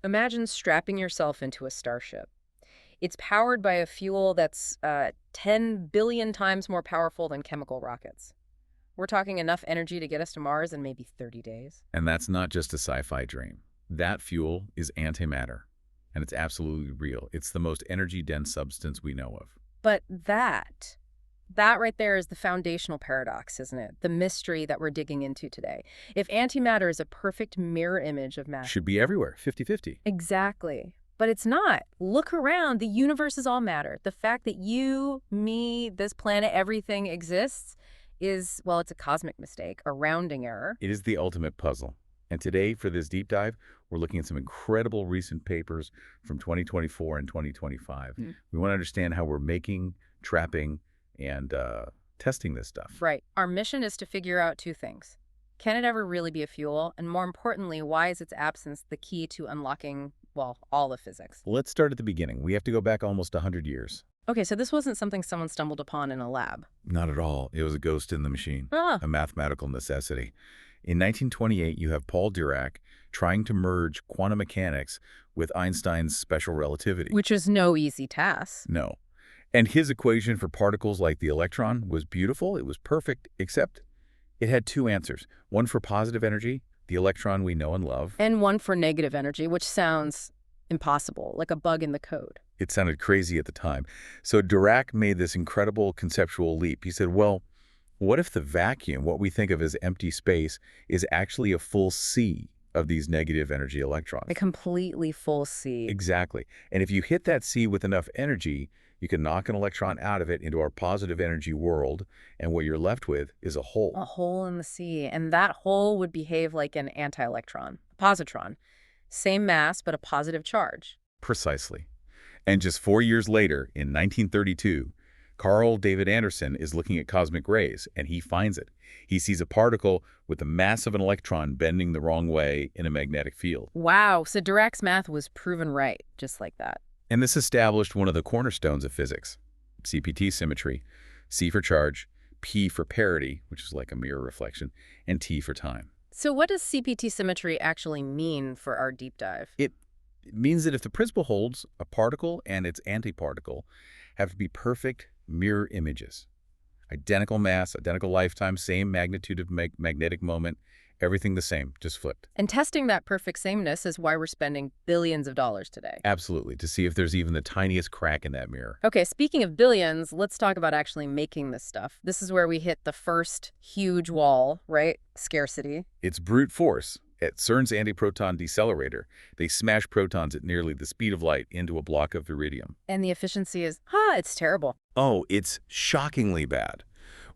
Imagine strapping yourself into a starship. It's powered by a fuel that's 10 billion times more powerful than chemical rockets. We're talking enough energy to get us to Mars in maybe 30 days. And that's not just a sci-fi dream. That fuel is antimatter, and it's absolutely real. It's the most energy-dense substance we know of. But that right there is the foundational paradox, isn't it? The mystery that we're digging into today. If antimatter is a perfect mirror image of matter. Should be everywhere, 50-50. Exactly. But it's not. Look around. The universe is all matter. The fact that you, me, this planet, everything exists is, well, it's a cosmic mistake, a rounding error. It is the ultimate puzzle. And today, for this deep dive, we're looking at some incredible recent papers from 2024 and 2025. We want to understand how we're making, trapping, and testing this stuff. Right. Our mission is to figure out two things. Can it ever really be a fuel? And more importantly, why is its absence the key to unlocking, well, all of physics? Let's start at the beginning. We have to go back almost 100 years. Okay, so this wasn't something someone stumbled upon in a lab. Not at all. It was a ghost in the machine, Ah. a mathematical necessity. In 1928, you have Paul Dirac trying to merge quantum mechanics with Einstein's special relativity. Which is no easy task. No. And his equation for particles like the electron was beautiful. It was perfect, except it had two answers. One for positive energy, the electron we know and love. And one for negative energy, which sounds impossible, like a bug in the code. It sounded crazy at the time. So Dirac made this incredible conceptual leap. He said, well, what if the vacuum, what we think of as empty space, is actually a full sea of these negative energy electrons? A completely full sea. Exactly. And if you hit that sea with enough energy, you can knock an electron out of it into our positive energy world, and what you're left with is a hole. A hole in the sea. And that hole would behave like an anti-electron, a positron. Same mass, but a positive charge. Precisely. And just 4 years later, in 1932, Carl David Anderson is looking at cosmic rays, and he finds it. He sees a particle with the mass of an electron bending the wrong way in a magnetic field. Wow, so Dirac's math was proven right, just like that. And this established one of the cornerstones of physics, CPT symmetry, C for charge, P for parity, which is like a mirror reflection, and T for time. So what does CPT symmetry actually mean for our deep dive? It means that if the principle holds, a particle and its antiparticle have to be perfect mirror images. Identical mass, identical lifetime, same magnitude of magnetic moment, everything the same, just flipped. And testing that perfect sameness is why we're spending billions of dollars today. Absolutely, to see if there's even the tiniest crack in that mirror. Okay, speaking of billions, let's talk about actually making this stuff. This is where we hit the first huge wall, right? Scarcity. It's brute force. At CERN's antiproton decelerator, they smash protons at nearly the speed of light into a block of iridium. And the efficiency is, it's terrible. Oh, it's shockingly bad.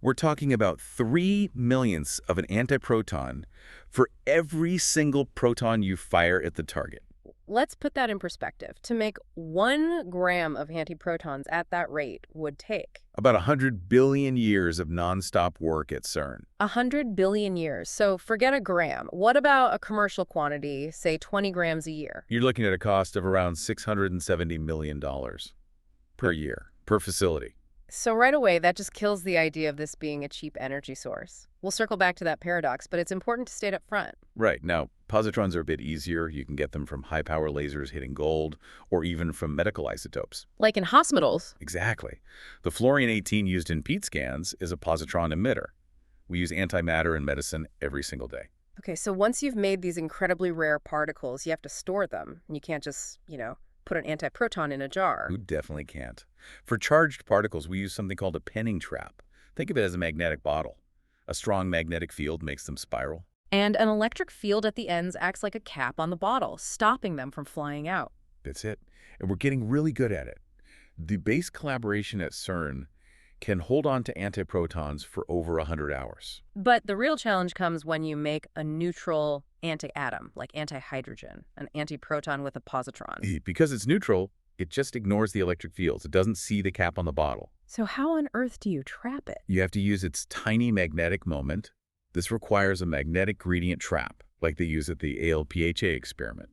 We're talking about 3/millionths of an antiproton for every single proton you fire at the target. Let's put that in perspective. To make 1 gram of antiprotons at that rate would take About 100 billion years of nonstop work at CERN. 100 billion years. So forget a gram. What about a commercial quantity, say 20 grams a year? You're looking at a cost of around $670 million per year, per facility. So right away, that just kills the idea of this being a cheap energy source. We'll circle back to that paradox, but it's important to state up front. Right. Now, positrons are a bit easier. You can get them from high-power lasers hitting gold, or even from medical isotopes. Like in hospitals. Exactly. The fluorine-18 used in PET scans is a positron emitter. We use antimatter in medicine every single day. Okay, so once you've made these incredibly rare particles, you have to store them. And you can't just, put an antiproton in a jar. Who definitely can't. For charged particles, we use something called a penning trap. Think of it as a magnetic bottle. A strong magnetic field makes them spiral. And an electric field at the ends acts like a cap on the bottle, stopping them from flying out. That's it. And we're getting really good at it. The base collaboration at CERN can hold on to antiprotons for over 100 hours. But the real challenge comes when you make a neutral anti-atom, like antihydrogen, an antiproton with a positron. Because it's neutral, it just ignores the electric fields. It doesn't see the cap on the bottle. So how on earth do you trap it? You have to use its tiny magnetic moment. This requires a magnetic gradient trap, like they use at the ALPHA experiment.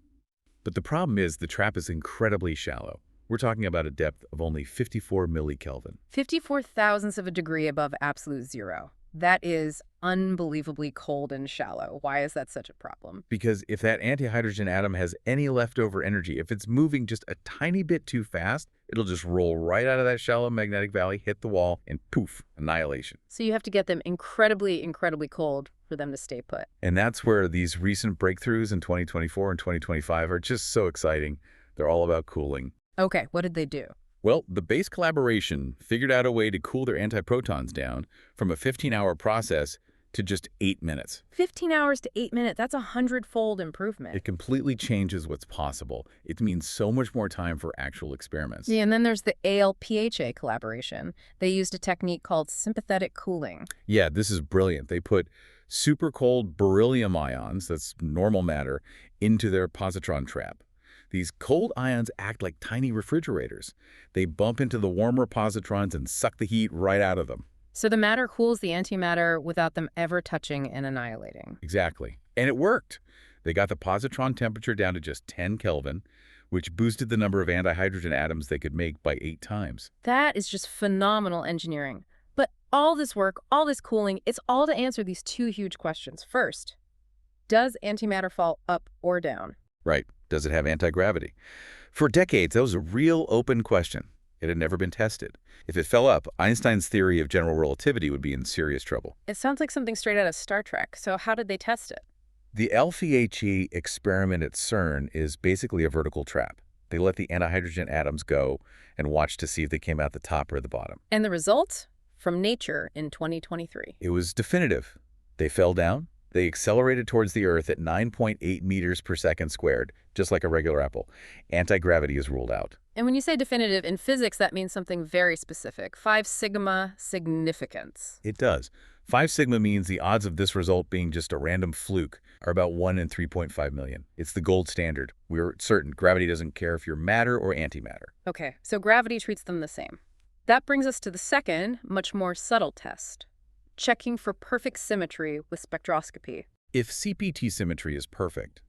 But the problem is the trap is incredibly shallow. We're talking about a depth of only 54 millikelvin. 54 thousandths of a degree above absolute zero. That is unbelievably cold and shallow. Why is that such a problem? Because if that antihydrogen atom has any leftover energy, if it's moving just a tiny bit too fast, it'll just roll right out of that shallow magnetic valley, hit the wall, and poof, annihilation. So you have to get them incredibly, incredibly cold for them to stay put. And that's where these recent breakthroughs in 2024 and 2025 are just so exciting. They're all about cooling. Okay, what did they do? Well, the base collaboration figured out a way to cool their antiprotons down from a 15-hour process to just 8 minutes. 15 hours to 8 minutes, that's a 100-fold improvement. It completely changes what's possible. It means so much more time for actual experiments. Yeah, and then there's the ALPHA collaboration. They used a technique called sympathetic cooling. Yeah, this is brilliant. They put super cold beryllium ions, that's normal matter, into their positron trap. These cold ions act like tiny refrigerators. They bump into the warmer positrons and suck the heat right out of them. So the matter cools the antimatter without them ever touching and annihilating. Exactly. And it worked. They got the positron temperature down to just 10 Kelvin, which boosted the number of antihydrogen atoms they could make by 8 times. That is just phenomenal engineering. But all this work, all this cooling, it's all to answer these two huge questions. First, does antimatter fall up or down? Right. Does it have anti-gravity? For decades, that was a real open question. It had never been tested. If it fell up, Einstein's theory of general relativity would be in serious trouble. It sounds like something straight out of Star Trek. So how did they test it? The LFHE experiment at CERN is basically a vertical trap. They let the antihydrogen atoms go and watch to see if they came out the top or the bottom. And the result? From Nature in 2023. It was definitive. They fell down. They accelerated towards the Earth at 9.8 meters per second squared, just like a regular apple. Anti-gravity is ruled out. And when you say definitive, in physics, that means something very specific. 5 sigma significance. It does. 5 sigma means the odds of this result being just a random fluke are about 1 in 3.5 million. It's the gold standard. We're certain gravity doesn't care if you're matter or antimatter. Okay, so gravity treats them the same. That brings us to the second, much more subtle test. Checking for perfect symmetry with spectroscopy. If CPT symmetry is perfect,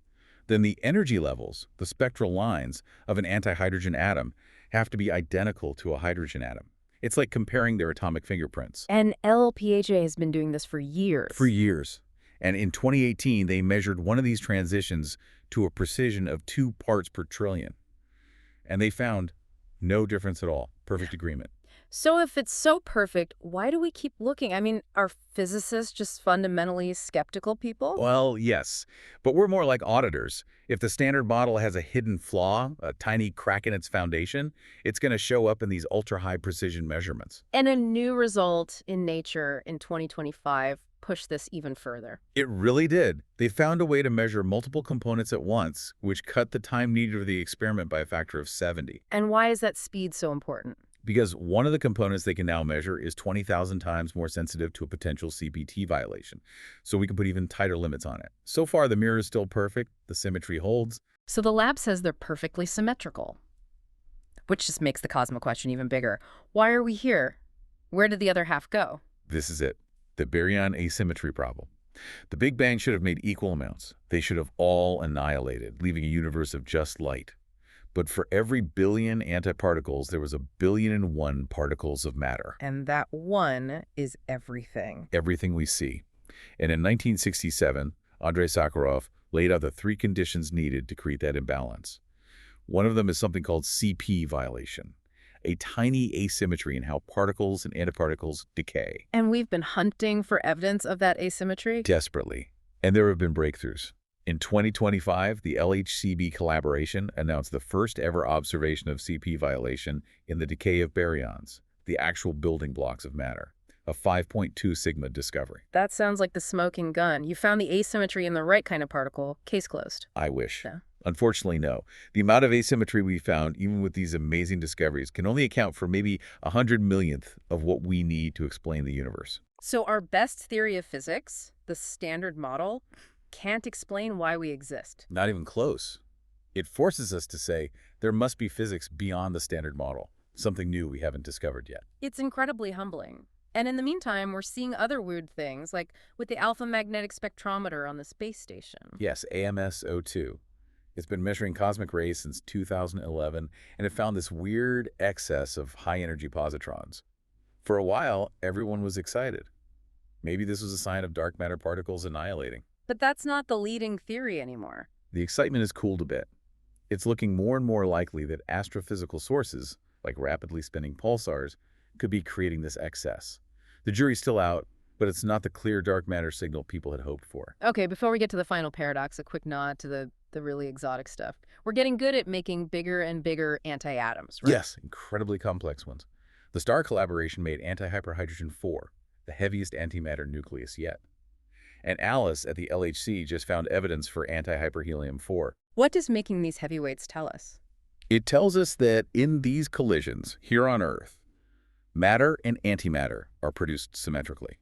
then the energy levels, the spectral lines, of an antihydrogen atom have to be identical to a hydrogen atom. It's like comparing their atomic fingerprints. And LPHA has been doing this for years. For years. And in 2018, they measured one of these transitions to a precision of 2 parts per trillion. And they found no difference at all. Perfect agreement. So if it's so perfect, why do we keep looking? I mean, are physicists just fundamentally skeptical people? Well, yes, but we're more like auditors. If the standard model has a hidden flaw, a tiny crack in its foundation, it's going to show up in these ultra-high precision measurements. And a new result in Nature in 2025 pushed this even further. It really did. They found a way to measure multiple components at once, which cut the time needed for the experiment by a factor of 70. And why is that speed so important? Because one of the components they can now measure is 20,000 times more sensitive to a potential CPT violation. So we can put even tighter limits on it. So far, the mirror is still perfect. The symmetry holds. So the lab says they're perfectly symmetrical, which just makes the cosmic question even bigger. Why are we here? Where did the other half go? This is it. The baryon asymmetry problem. The Big Bang should have made equal amounts. They should have all annihilated, leaving a universe of just light. But for every billion antiparticles, there was 1,000,000,001 particles of matter. And that one is everything. Everything we see. And in 1967, Andrei Sakharov laid out the 3 conditions needed to create that imbalance. One of them is something called CP violation, a tiny asymmetry in how particles and antiparticles decay. And we've been hunting for evidence of that asymmetry? Desperately. And there have been breakthroughs. In 2025, the LHCb collaboration announced the first ever observation of CP violation in the decay of baryons, the actual building blocks of matter, a 5.2 sigma discovery. That sounds like the smoking gun. You found the asymmetry in the right kind of particle. Case closed. I wish. Yeah. Unfortunately, no. The amount of asymmetry we found, even with these amazing discoveries, can only account for maybe 100 millionth of what we need to explain the universe. So our best theory of physics, the standard model, can't explain why we exist. Not even close. It forces us to say there must be physics beyond the standard model, something new we haven't discovered yet. It's incredibly humbling. And in the meantime, we're seeing other weird things, like with the alpha magnetic spectrometer on the space station. Yes, AMS-02. It's been measuring cosmic rays since 2011, and it found this weird excess of high-energy positrons. For a while, everyone was excited. Maybe this was a sign of dark matter particles annihilating. But that's not the leading theory anymore. The excitement has cooled a bit. It's looking more and more likely that astrophysical sources, like rapidly spinning pulsars, could be creating this excess. The jury's still out, but it's not the clear dark matter signal people had hoped for. Okay, before we get to the final paradox, a quick nod to the really exotic stuff. We're getting good at making bigger and bigger anti-atoms, right? Yes, incredibly complex ones. The STAR collaboration made antihyperhydrogen 4, the heaviest antimatter nucleus yet. And Alice at the LHC just found evidence for antihyperhelium 4. What does making these heavyweights tell us? It tells us that in these collisions, here on Earth, matter and antimatter are produced symmetrically.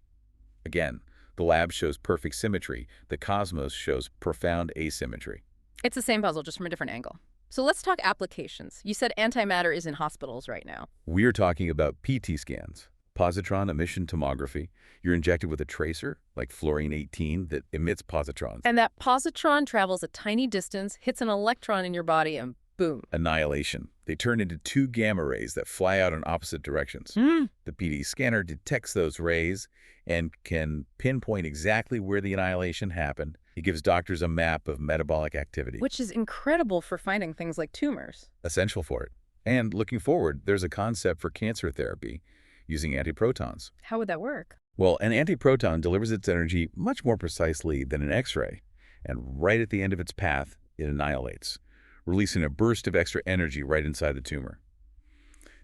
Again, the lab shows perfect symmetry. The cosmos shows profound asymmetry. It's the same puzzle, just from a different angle. So let's talk applications. You said antimatter is in hospitals right now. We're talking about PT scans, positron emission tomography. You're injected with a tracer, like fluorine-18, that emits positrons. And that positron travels a tiny distance, hits an electron in your body, and boom. Annihilation. They turn into two gamma rays that fly out in opposite directions. The PD scanner detects those rays and can pinpoint exactly where the annihilation happened. It gives doctors a map of metabolic activity. Which is incredible for finding things like tumors. Essential for it. And looking forward, there's a concept for cancer therapy using antiprotons. How would that work? Well, an antiproton delivers its energy much more precisely than an X-ray, and right at the end of its path, it annihilates, releasing a burst of extra energy right inside the tumor.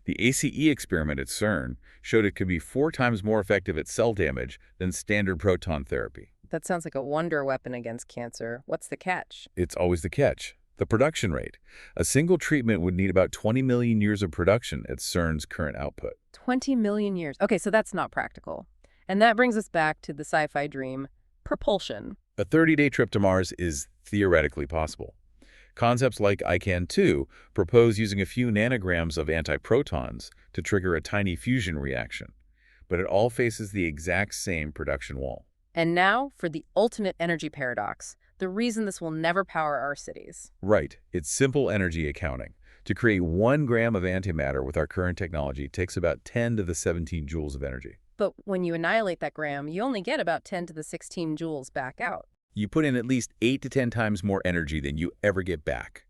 The ACE experiment at CERN showed it could be 4 times more effective at cell damage than standard proton therapy. That sounds like a wonder weapon against cancer. What's the catch? It's always the catch. The production rate. A single treatment would need about 20 million years of production at CERN's current output. 20 million years. Okay, so that's not practical. And that brings us back to the sci-fi dream, propulsion. A 30-day trip to Mars is theoretically possible. Concepts like ICAN-2 propose using a few nanograms of antiprotons to trigger a tiny fusion reaction, but it all faces the exact same production wall. And now for the ultimate energy paradox, the reason this will never power our cities. Right. It's simple energy accounting. To create 1 gram of antimatter with our current technology takes about 10 to the 17 joules of energy. But when you annihilate that gram, you only get about 10 to the 16 joules back out. You put in at least 8 to 10 times more energy than you ever get back.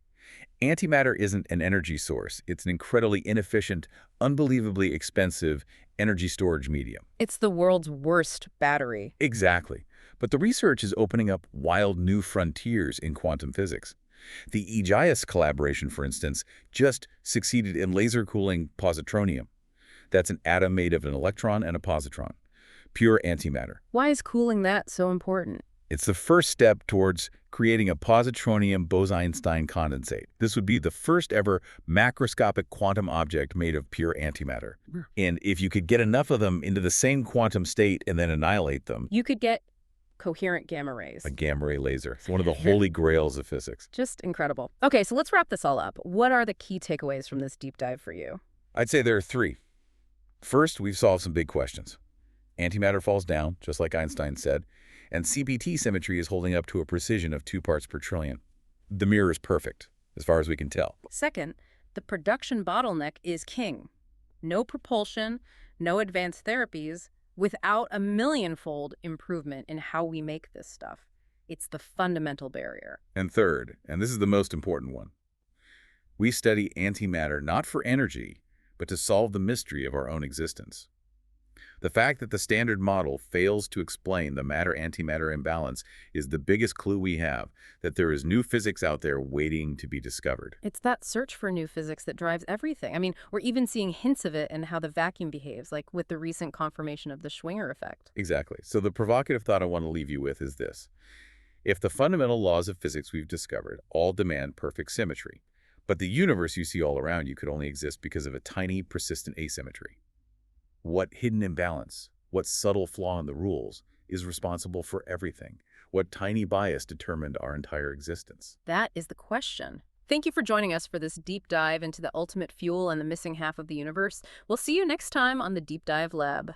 Antimatter isn't an energy source. It's an incredibly inefficient, unbelievably expensive energy storage medium. It's the world's worst battery. Exactly. But the research is opening up wild new frontiers in quantum physics. The EGIAS collaboration, for instance, just succeeded in laser cooling positronium. That's an atom made of an electron and a positron. Pure antimatter. Why is cooling that so important? It's the first step towards creating a positronium Bose-Einstein condensate. This would be the first ever macroscopic quantum object made of pure antimatter. And if you could get enough of them into the same quantum state and then annihilate them, You could get coherent gamma rays. a gamma ray laser. It's one of the holy grails of physics. Just incredible. Okay, so let's wrap this all up. What are the key takeaways from this deep dive for you? I'd say there are 3. First, we've solved some big questions. Antimatter falls down, just like Einstein said, and CPT symmetry is holding up to a precision of 2 parts per trillion. The mirror is perfect, as far as we can tell. Second, the production bottleneck is king. No propulsion, no advanced therapies, without a millionfold improvement in how we make this stuff. It's the fundamental barrier. And third, and this is the most important one, we study antimatter not for energy, but to solve the mystery of our own existence. The fact that the standard model fails to explain the matter-antimatter imbalance is the biggest clue we have that there is new physics out there waiting to be discovered. It's that search for new physics that drives everything. I mean, we're even seeing hints of it in how the vacuum behaves, like with the recent confirmation of the Schwinger effect. Exactly. So the provocative thought I want to leave you with is this. If the fundamental laws of physics we've discovered all demand perfect symmetry, but the universe you see all around you could only exist because of a tiny, persistent asymmetry, what hidden imbalance, what subtle flaw in the rules is responsible for everything? What tiny bias determined our entire existence? That is the question. Thank you for joining us for this deep dive into the ultimate fuel and the missing half of the universe. We'll see you next time on the Deep Dive Lab.